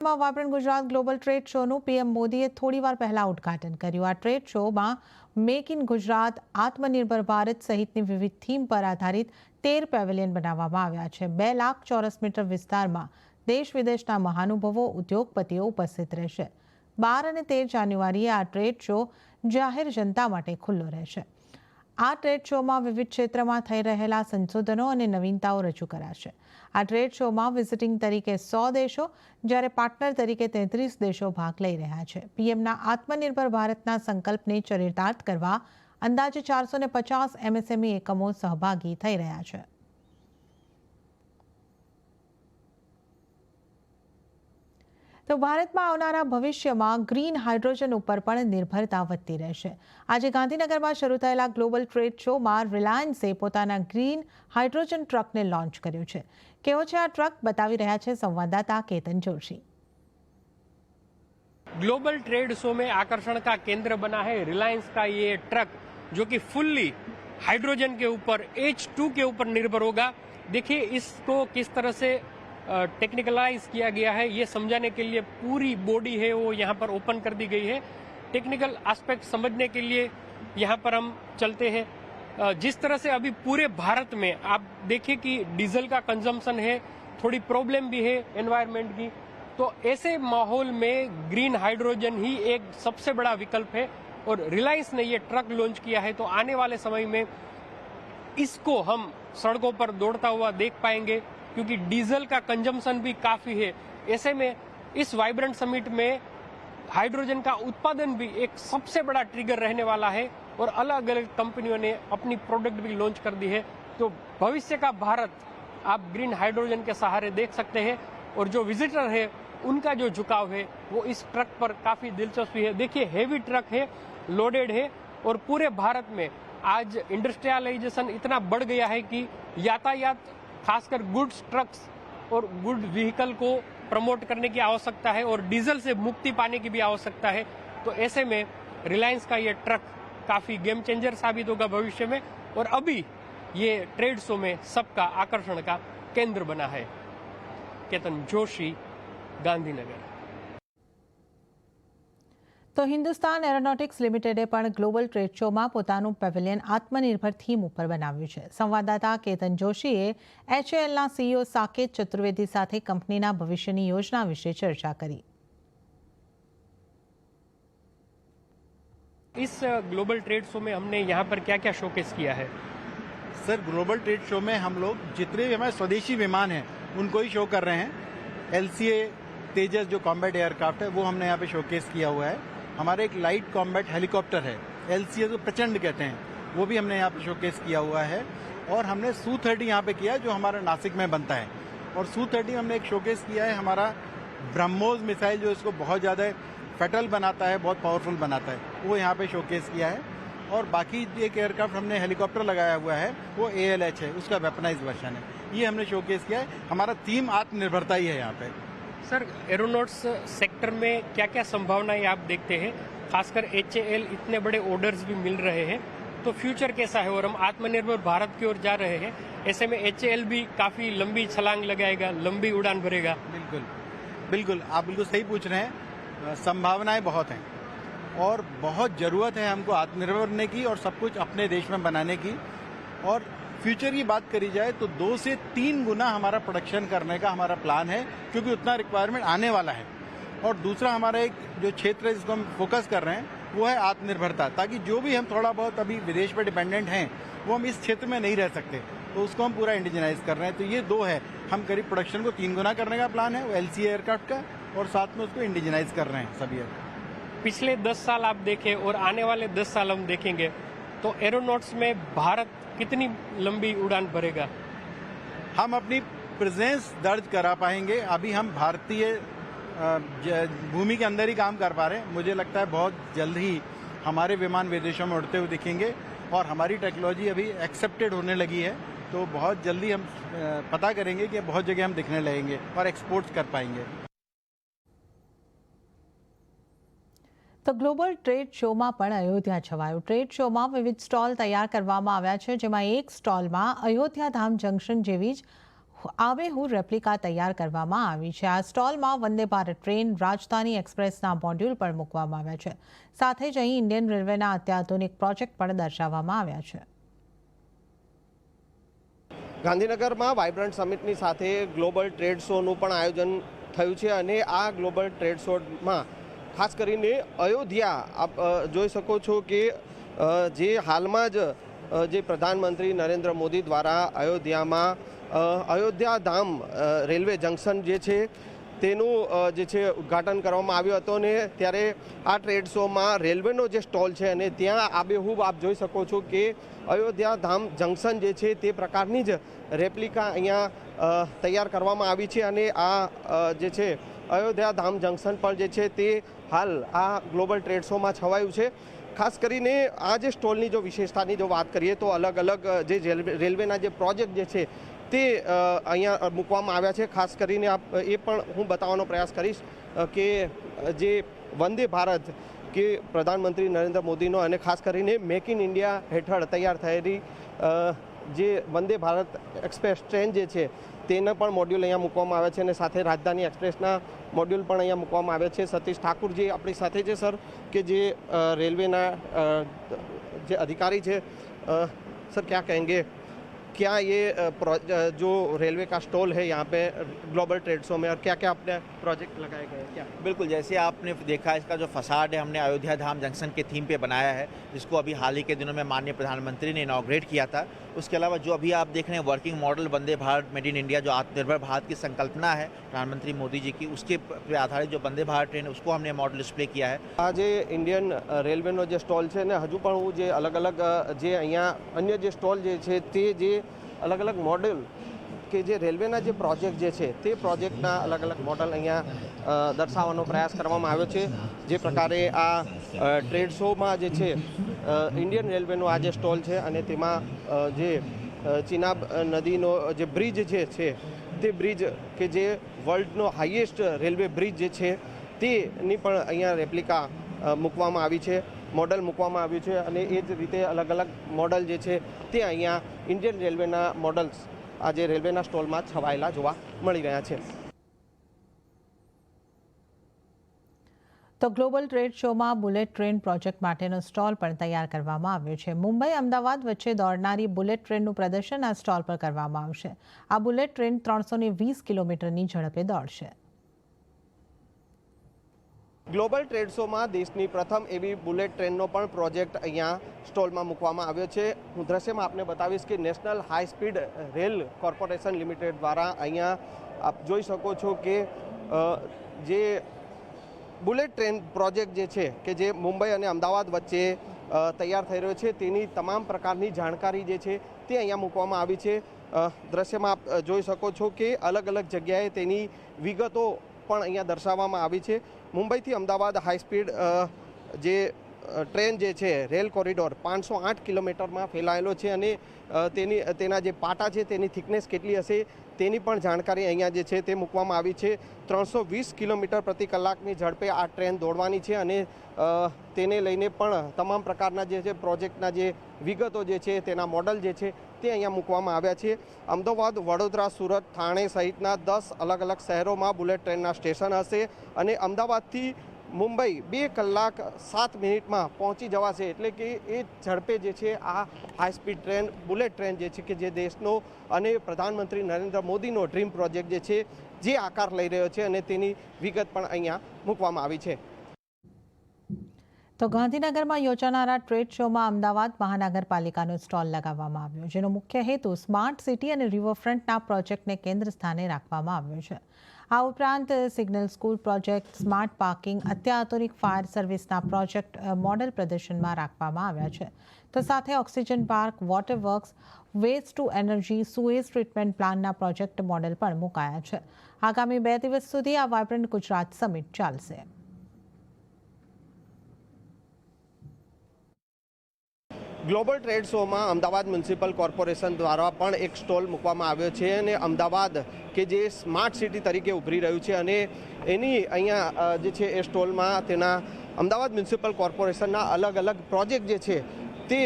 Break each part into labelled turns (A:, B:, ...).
A: Vibrant Gujarat global trade શોનું PM મોદીએ થોડીવાર પહેલા ઉદ્ઘાટન કર્યું। આ ટ્રેડ શોમાં મેક ઇન ગુજરાત, આત્મનિર્ભર ભારત સહિતની વિવિધ થીમ પર આધારિત 13 પેવેલિયન બનાવવામાં આવ્યા છે। 2 લાખ ચોરસ મીટર વિસ્તારમાં દેશ વિદેશના મહાનુભાવો, ઉદ્યોગપતિઓ ઉપસ્થિત રહેશે। 12 અને 13 જાન્યુઆરીએ આ ટ્રેડ શો જાહેર જનતા માટે ખુલ્લો રહેશે। આ ટ્રેડ શોમાં વિવિધ ક્ષેત્રમાં થઈ રહેલા સંશોધનો અને નવીનતાઓ રજૂ કરાશે। આ ટ્રેડ શોમાં વિઝિટિંગ તરીકે 100 દેશો, જ્યારે પાર્ટનર તરીકે 33 દેશો ભાગ લઈ રહ્યા છે। પીએમના આત્મનિર્ભર ભારતના સંકલ્પને ચરિતાર્થ કરવા અંદાજે 450 એમએસએમઈ એકમો સહભાગી થઈ રહ્યા છે। તો ભારતમાં આવનારા ભવિષ્યમાં ગ્રીન હાઇડ્રોજન ઉપર પણ નિર્ભરતા વધતી રહેશે। આજે ગાંધીનગરમાં શરૂ થયેલા ગ્લોબલ ટ્રેડ શોમાં રિલાયન્સે પોતાના ગ્રીન હાઇડ્રોજન ટ્રકને લોન્ચ કર્યું છે। કેવો છે આ ટ્રક, બતાવી રહ્યા છે સંવાદદાતા Ketan Joshi.
B: Global trade show में आकर्षण का केंद्र बना है रिलायंस का ये ट्रक, जो कि फुल्ली हाइड्रोजन के ऊपर H2 के ऊपर निर्भर होगा। देखिए इसको किस तरह से टेक्निकलाइज किया गया है, ये समझाने के लिए पूरी बॉडी है वो यहाँ पर ओपन कर दी गई है। टेक्निकल एस्पेक्ट समझने के लिए यहाँ पर हम चलते हैं। जिस तरह से अभी पूरे भारत में आप देखिए कि डीजल का कंजम्पशन है, थोड़ी प्रॉब्लम भी है एनवायरनमेंट की, तो ऐसे माहौल में ग्रीन हाइड्रोजन ही एक सबसे बड़ा विकल्प है। और रिलायंस ने ये ट्रक लॉन्च किया है, तो आने वाले समय में इसको हम सड़कों पर दौड़ता हुआ देख पाएंगे, क्योंकि डीजल का कंजम्पशन भी काफी है। ऐसे में इस वाइब्रेंट समिट में हाइड्रोजन का उत्पादन भी एक सबसे बड़ा ट्रिगर रहने वाला है और अलग अलग कंपनियों ने अपनी प्रोडक्ट भी लॉन्च कर दी है। तो भविष्य का भारत आप ग्रीन हाइड्रोजन के सहारे देख सकते हैं। और जो विजिटर है उनका जो झुकाव है वो इस ट्रक पर काफी दिलचस्पी है। देखिए हेवी ट्रक है, लोडेड है, और पूरे भारत में आज इंडस्ट्रियलाइजेशन इतना बढ़ गया है कि यातायात, खासकर गुड्स ट्रक्स और गुड व्हीकल को प्रमोट करने की आवश्यकता है और डीजल से मुक्ति पाने की भी आवश्यकता है। तो ऐसे में रिलायंस का ये ट्रक काफी गेम चेंजर साबित होगा भविष्य में, और अभी ये ट्रेड शो में सबका आकर्षण का केंद्र बना है। केतन जोशी, गांधीनगर।
A: તો હિન્દુસ્તાન એરોનોટિક્સ લિમિટેડે પણ ગ્લોબલ ટ્રેડ શોમાં પોતાનું પેવેલિયન આત્મનિર્ભર થીમ ઉપર બનાવ્યું છે। સંવાદદાતા કેતન જોશીએ HALના CEO સાકેત ચતુર્વેદી સાથે કંપનીના ભવિષ્યની યોજના વિશે ચર્ચા કરી।
B: इस ग्लोबल ट्रेड शो में हमने यहाँ पर क्या क्या शोकेस किया है?
C: सर, ग्लोबल ट्रेड शो में हम लोग जितने भी हमारे स्वदेशी विमान हैं उनको ही शो कर रहे हैं। LCA तेजस जो कॉम्बैट एयरक्राफ्ट है वो हमने यहाँ पे शोकेस किया हुआ है। हमारे एक लाइट कॉम्बैट हेलीकॉप्टर है, LCA जो प्रचंड कहते हैं, वो भी हमने यहाँ पे शोकेस किया हुआ है। और हमने Su-30 यहाँ पे किया है जो हमारा नासिक में बनता है। और Su-30 हमने एक शोकेस किया है हमारा ब्रह्मोस मिसाइल, जो इसको बहुत ज़्यादा फैटल बनाता है, बहुत पावरफुल बनाता है, वो यहाँ पे शोकेस किया है। और बाकी एक एयरक्राफ्ट हमने हेलीकॉप्टर लगाया हुआ है वो ALH है, उसका वेपनाइज वर्जन है, ये हमने शोकेस किया है। हमारा थीम आत्मनिर्भरता ही है यहाँ पे।
B: सर, एरोनॉट्स सेक्टर में क्या क्या संभावनाएं आप देखते हैं? खासकर HAL इतने बड़े ऑर्डर्स भी मिल रहे हैं, तो फ्यूचर कैसा है? और हम आत्मनिर्भर भारत की ओर जा रहे हैं, ऐसे में HAL भी काफी लंबी छलांग लगाएगा, लंबी उड़ान भरेगा।
C: बिल्कुल बिल्कुल, आप बिल्कुल सही पूछ रहे हैं। संभावनाएं बहुत हैं और बहुत जरूरत है हमको आत्मनिर्भर बनने की और सब कुछ अपने देश में बनाने की। और फ्यूचर की बात करी जाए तो 2 से 3 गुना हमारा प्रोडक्शन करने का हमारा प्लान है, क्योंकि उतना रिक्वायरमेंट आने वाला है। और दूसरा हमारा एक जो क्षेत्र है जिसको हम फोकस कर रहे हैं वो है आत्मनिर्भरता, ताकि जो भी हम थोड़ा बहुत अभी विदेश पे डिपेंडेंट हैं वो हम इस क्षेत्र में नहीं रह सकते, तो उसको हम पूरा इंडिजिनाइज कर रहे हैं। तो ये 2 है, हम करीब प्रोडक्शन को 3 गुना करने का प्लान है वो LCA एयरक्राफ्ट का, और साथ में उसको इंडिजिनाइज कर रहे हैं सभी एयरक्राफ्ट।
B: पिछले 10 साल आप देखें और आने वाले 10 साल हम देखेंगे, तो एरोनॉट्स में भारत कितनी लंबी उड़ान भरेगा?
C: हम अपनी प्रेजेंस दर्ज करा पाएंगे। अभी हम भारतीय भूमि के अंदर ही काम कर पा रहे हैं। मुझे लगता है बहुत जल्द ही हमारे विमान विदेशों में उड़ते हुए दिखेंगे और हमारी टेक्नोलॉजी अभी एक्सेप्टेड होने लगी है, तो बहुत जल्दी हम पता करेंगे कि बहुत जगह हम दिखने लगेंगे और एक्सपोर्ट कर पाएंगे।
A: તો ગ્લોબલ ટ્રેડ શોમાં પણ અયોધ્યા છવાયું। ટ્રેડ શોમાં વિવિધ સ્ટોલ તૈયાર કરવામાં આવ્યા છે, જેમાં એક સ્ટોલમાં અયોધ્યા ધામ જંકશન જેવી જ આબેહૂબ રેપ્લિકા તૈયાર કરવામાં આવી છે. આ સ્ટોલમાં વંદે ભારત ટ્રેન, રાજધાની એક્સપ્રેસના મોડ્યુલ પણ મૂકવામાં આવ્યા છે. સાથે જ અહીં ઇન્ડિયન રેલવેના અત્યાધુનિક પ્રોજેક્ટ પણ દર્શાવવામાં આવ્યા છે.
D: ગાંધીનગરમાં વાઇબ્રન્ટ સમિટની સાથે ગ્લોબલ ટ્રેડ શોનું પણ આયોજન થયું છે અને આ ગ્લોબલ ટ્રેડ શોમાં ખાસ કરીને અયોધ્યા આપ જોઈ શકો છો કે જે હાલમાં જ જે પ્રધાનમંત્રી નરેન્દ્ર મોદી દ્વારા અયોધ્યામાં અયોધ્યાધામ રેલવે જંકશન જે છે તેનું જે છે ઉદ્ઘાટન કરવામાં આવ્યું હતું ને ત્યારે આ ટ્રેડ શોમાં રેલવેનો જે સ્ટોલ છે અને ત્યાં આબેહૂબ આપ જોઈ શકો છો કે અયોધ્યાધામ જંકશન જે છે તે પ્રકારની જ રેપ્લિકા અહીંયા તૈયાર કરવામાં આવી છે અને આ જે છે અયોધ્યાધામ જંકશન પણ જે છે તે હાલ આ ગ્લોબલ ટ્રેડ શોમાં છવાયું છે. ખાસ કરીને આ જે સ્ટોલની જો વિશેષતાની જો વાત કરીએ તો અલગ અલગ જે રેલવેના જે પ્રોજેક્ટ જે છે તે અહીંયા મૂકવામાં આવ્યા છે. ખાસ કરીને એ પણ હું બતાવવાનો પ્રયાસ કરીશ કે જે વંદે ભારત કે પ્રધાનમંત્રી નરેન્દ્ર મોદીનો અને ખાસ કરીને મેક ઇન ઇન્ડિયા હેઠળ તૈયાર થયેલી જે વંદે ભારત એક્સપ્રેસ ટ્રેન જે છે તેના પણ મોડ્યુલ અહીંયા મૂકવામાં આવ્યા છે અને સાથે રાજધાની એક્સપ્રેસના મોડ્યુલ પણ અહીંયા મૂકવામાં આવ્યા છે. સતીશ ઠાકુરજી આપણી સાથે છે સર, કે જે રેલવેના જે अधिकारी છે. सर क्या कहेंगे, क्या ये जो रेलवे का स्टॉल है यहाँ पे ग्लोबल ट्रेड शो में और क्या क्या अपने प्रोजेक्ट लगाए गए हैं? क्या
E: बिल्कुल, जैसे आपने देखा इसका जो फसाड है हमने अयोध्या धाम जंक्शन के थीम पे बनाया है, जिसको अभी हाल ही के दिनों में माननीय प्रधानमंत्री ने इनॉग्रेट किया था. उसके अलावा जो अभी आप देख रहे हैं working model Vande Bharat made in India, जो आत्मनिर्भर भारत की संकल्पना है प्रधानमंत्री मोदी जी की, उसके पे आधारित जो वंदे भारत ट्रेन है उसको हमने मॉडल डिस्प्ले किया है.
D: आज इंडियन रेलवेનો જે સ્ટોલ છે ને હજુ પણ હું જે અલગ અલગ જે અહીંયા અન્ય જે સ્ટોલ જે છે તે જે અલગ અલગ મોડેલ કે જે રેલવેના જે પ્રોજેક્ટ જે છે તે પ્રોજેક્ટના અલગ અલગ મોડલ અહીંયા દર્શાવવાનો પ્રયાસ કરવામાં આવ્યો છે. જે પ્રકારે આ ટ્રેડ શોમાં જે છે ઇન્ડિયન રેલવેનો આ જે સ્ટોલ છે અને તેમાં જે ચિનાબ નદીનો જે બ્રિજ જે છે તે બ્રિજ કે જે વર્લ્ડનો હાઈએસ્ટ રેલવે બ્રિજ જે છે તેની પણ અહીંયા રેપ્લિકા મૂકવામાં આવી છે, મોડલ મૂકવામાં આવ્યું છે અને એ જ રીતે અલગ અલગ મોડલ જે છે તે અહીંયા ઇન્ડિયન રેલવેના મોડલ્સ આ જે રેલવેના સ્ટોલમાં છવાયેલા જોવા મળી રહ્યા છે.
A: તો ગ્લોબલ ટ્રેડ શોમાં બુલેટ ટ્રેન પ્રોજેક્ટ માટેનો સ્ટોલ પણ તૈયાર કરવામાં આવ્યો છે. મુંબઈ અમદાવાદ વચ્ચે દોડનારી બુલેટ ટ્રેનનું પ્રદર્શન આ સ્ટોલ પર કરવામાં આવશે. આ બુલેટ ટ્રેન 320 કિલોમીટરની ઝડપે દોડશે.
D: ગ્લોબલ ટ્રેડ શોમાં દેશની પ્રથમ એવી બુલેટ ટ્રેનનો પણ પ્રોજેક્ટ અહીંયા સ્ટોલમાં મૂકવામાં આવ્યો છે. હું દ્રશ્યમાં આપને બતાવીશ કે national high speed rail corporation limited દ્વારા અહીંયા આપ જોઈ શકો છો કે જે બુલેટ ટ્રેન પ્રોજેક્ટ જે છે કે જે મુંબઈ અને અમદાવાદ વચ્ચે તૈયાર થઈ રહ્યો છે તેની તમામ પ્રકારની જાણકારી જે છે તે અહીંયા મૂકવામાં આવી છે. દ્રશ્યમાં આપ જોઈ શકો છો કે અલગ અલગ જગ્યાએ તેની વિગતો પણ અહીંયા દર્શાવવામાં આવી છે. મુંબઈથી અમદાવાદ હાઈ સ્પીડ જે ટ્રેન જે છે રેલ કોરિડોર 508 કિલોમીટરમાં ફેલાયેલો છે અને તેના જે પાટા છે તેની થિકનેસ કેટલી હશે તેની પણ જાણકારી અહીંયા જે છે તે મૂકવામાં આવી છે. 320 કિલોમીટર પ્રતિ કલાકની ઝડપે આ ટ્રેન દોડવાની છે અને તેને લઈને પણ તમામ પ્રકારના જે છે પ્રોજેક્ટના જે વિગતો જે છે તેના મોડલ જે છે તે અહીંયા મૂકવામાં આવ્યા છે. અમદાવાદ, વડોદરા, સુરત, થાણે સહિતના 10 અલગ અલગ શહેરોમાં બુલેટ ટ્રેનના સ્ટેશન હશે અને અમદાવાદથી મુંબઈ 2 કલાક 7 મિનિટમાં પહોંચી જવાશે. એટલે કે એ ઝડપે જે છે આ high speed train bullet train જે છે કે જે દેશનો અને પ્રધાનમંત્રી નરેન્દ્ર મોદીનો ડ્રીમ પ્રોજેક્ટ જે છે જે આકાર લઈ રહ્યો છે અને તેની વિગત પણ અહીંયા મૂકવામાં આવી છે.
A: તો ગાંધીનગરમાં યોજાનારા ટ્રેડ શોમાં અમદાવાદ મહાનગરપાલિકાનો સ્ટોલ લગાવવામાં આવ્યો, જેનો મુખ્ય હેતુ સ્માર્ટ સિટી અને રિવરફ્રન્ટના પ્રોજેક્ટને કેન્દ્ર સ્થાને રાખવામાં આવ્યો છે. આ ઉપરાંત signal school project, smart parking, અત્યાધુનિક ફાયર સર્વિસના પ્રોજેક્ટ મોડેલ પ્રદર્શનમાં રાખવામાં આવ્યા છે. તો સાથે oxygen park, water works, waste to energy, sewage treatment પ્લાનના પ્રોજેક્ટ મોડેલ પણ મુકાયા છે. આગામી 2 દિવસ સુધી આ વાઇબ્રન્ટ ગુજરાત સમિટ ચાલશે.
D: ગ્લોબલ ટ્રેડ શોમાં અમદાવાદ મ્યુનિસિપલ કોર્પોરેશન દ્વારા પણ એક સ્ટોલ મૂકવામાં આવ્યો છે અને અમદાવાદ કે જે સ્માર્ટ સિટી તરીકે ઉભરી રહ્યું છે અને એની અહીંયા જે છે એ સ્ટોલમાં તેના અમદાવાદ મ્યુનિસિપલ કોર્પોરેશનના અલગ અલગ પ્રોજેક્ટ જે છે તે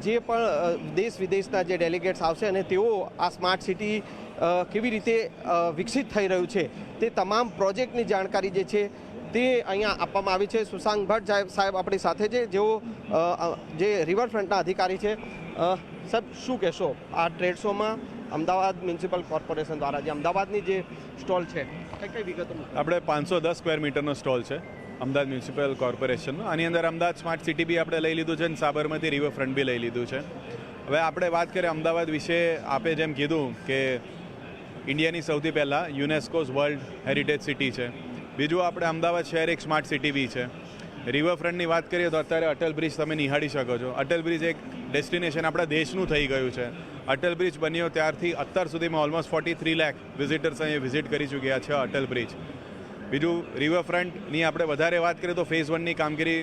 D: જે પણ દેશ વિદેશના જે ડેલિગેટ્સ આવશે અને તેઓ આ સ્માર્ટ સિટી કેવી રીતે વિકસિત થઈ રહ્યું છે તે તમામ પ્રોજેક્ટની જાણકારી જે છે તે અહીંયા આપવામાં આવી છે. સુશાંત ભટ્ટ સાહેબ આપણી સાથે છે, જેઓ જે રિવરફ્રન્ટના અધિકારી છે. સાહેબ, શું કહેશો આ ટ્રેડ શોમાં અમદાવાદ મ્યુનિસિપલ કોર્પોરેશન દ્વારા જે અમદાવાદની જે સ્ટોલ છે કઈ વિગતો?
F: આપણે 510 સ્ક્વેર મીટરનો સ્ટોલ છે અમદાવાદ મ્યુનિસિપલ કોર્પોરેશનનો. આની અંદર અમદાવાદ સ્માર્ટ સિટી બી આપણે લઈ લીધું છે અને સાબરમતી રિવરફ્રન્ટ બી લઈ લીધું છે. હવે આપણે વાત કરીએ અમદાવાદ વિશે, આપે જેમ કીધું કે ઇન્ડિયાની સૌથી પહેલાં યુનેસ્કોઝ વર્લ્ડ હેરિટેજ સિટી છે. બીજું આપણે અમદાવાદ શહેર એક સ્માર્ટ સિટી બી છે. રિવરફ્રન્ટની વાત કરીએ તો અત્યારે અટલ બ્રિજ તમે નિહાળી શકો છો. અટલ બ્રિજ એક ડેસ્ટિનેશન આપણા દેશનું થઈ ગયું છે. અટલ બ્રિજ બન્યો ત્યારથી અત્યાર સુધીમાં ઓલમોસ્ટ 43 લાખ વિઝિટર્સ અહીંયા વિઝિટ કરી ચૂક્યા છે અટલ બ્રિજ. બીજું રિવરફ્રન્ટની આપણે વધારે વાત કરીએ તો ફેઝ 1ની કામગીરી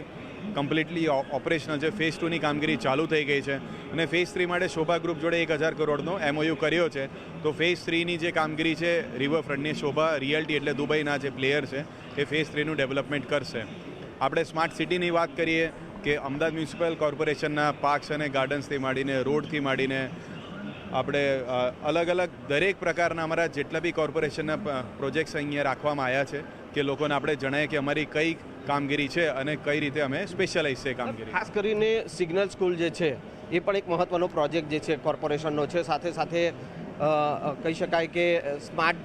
F: કમ્પ્લીટલી ઓપરેશનલ છે. ફેઝ 2ની કામગીરી ચાલુ થઈ ગઈ છે અને ફેઝ 3 માટે શોભા ગ્રુપ જોડે 1000 કરોડનો MOU કર્યો છે. તો ફેઝ 3ની જે કામગીરી છે રિવરફ્રન્ટની, શોભા રિયલ્ટી એટલે દુબઈના જે પ્લેયર છે એ ફેઝ 3નું ડેવલપમેન્ટ કરશે. આપણે સ્માર્ટ સિટીની વાત કરીએ કે અમદાવાદ મ્યુનિસિપલ કોર્પોરેશનના પાર્ક્સ અને ગાર્ડન્સથી માંડીને રોડથી માંડીને આપણે અલગ અલગ દરેક પ્રકારના અમારા જેટલા બી કોર્પોરેશનના પ્રોજેક્ટ્સ અહીંયા રાખવામાં આવ્યા છે કે લોકોને આપણે જણાવીએ કે અમારી કઈ કામગીરી છે અને કઈ રીતે અમે સ્પેશિયલાઇઝ છે કામગીરી.
D: ખાસ કરીને સિગ્નલ સ્કૂલ જે છે એ પણ એક મહત્વનો પ્રોજેક્ટ જે છે કોર્પોરેશનનો છે. સાથે સાથે કહી શકાય કે સ્માર્ટ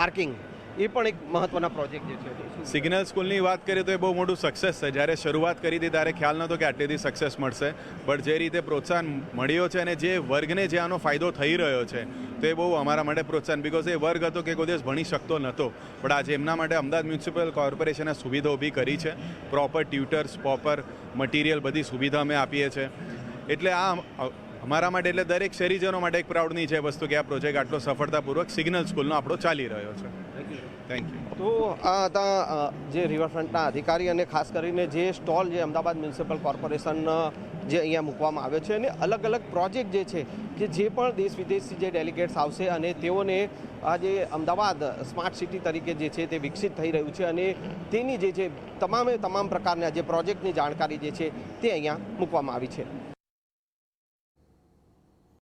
D: પાર્કિંગ એ પણ એક મહત્વના પ્રોજેક્ટ જે છે.
F: સિગ્નલ સ્કૂલની વાત કરીએ તો એ બહુ મોટું સક્સેસ છે. જ્યારે શરૂઆત કરી હતી ત્યારે ખ્યાલ નહોતો કે આટલીથી સક્સેસ મળશે, બટ જે રીતે પ્રોત્સાહન મળ્યો છે અને જે વર્ગને જે આનો ફાયદો થઈ રહ્યો છે તો એ બહુ અમારા માટે પ્રોત્સાહન, બિકોઝ એ વર્ગ હતો કે કોઈ દિવસ ભણી શકતો નહોતો, પણ આજે એમના માટે અમદાવાદ મ્યુનિસિપલ કોર્પોરેશને સુવિધા ઊભી કરી છે. પ્રોપર ટ્યુટર્સ, પ્રોપર મટીરિયલ, બધી સુવિધા અમે આપીએ છીએ. એટલે આ અમારા માટે, એટલે દરેક શહેરીજનો માટે એક પ્રાઉડની છે વસ્તુ કે આ પ્રોજેક્ટ આટલો સફળતાપૂર્વક સિગ્નલ સ્કૂલનો આપણો ચાલી રહ્યો છે. Thank you.
D: તો આ હતા જે રિવરફ્રન્ટના અધિકારી અને ખાસ કરીને જે સ્ટોલ જે અમદાવાદ મ્યુનિસિપલ કોર્પોરેશન જે અહીંયા મૂકવામાં આવ્યો છે અને અલગ અલગ પ્રોજેક્ટ જે છે કે જે પણ દેશ વિદેશથી જે ડેલિગેટ્સ આવશે અને તેઓને આ જે અમદાવાદ સ્માર્ટ સિટી તરીકે જે છે તે વિકસિત થઈ રહ્યું છે અને તેની જે છે તમામ પ્રકારના જે પ્રોજેક્ટની જાણકારી જે છે તે અહીંયા મૂકવામાં આવી છે.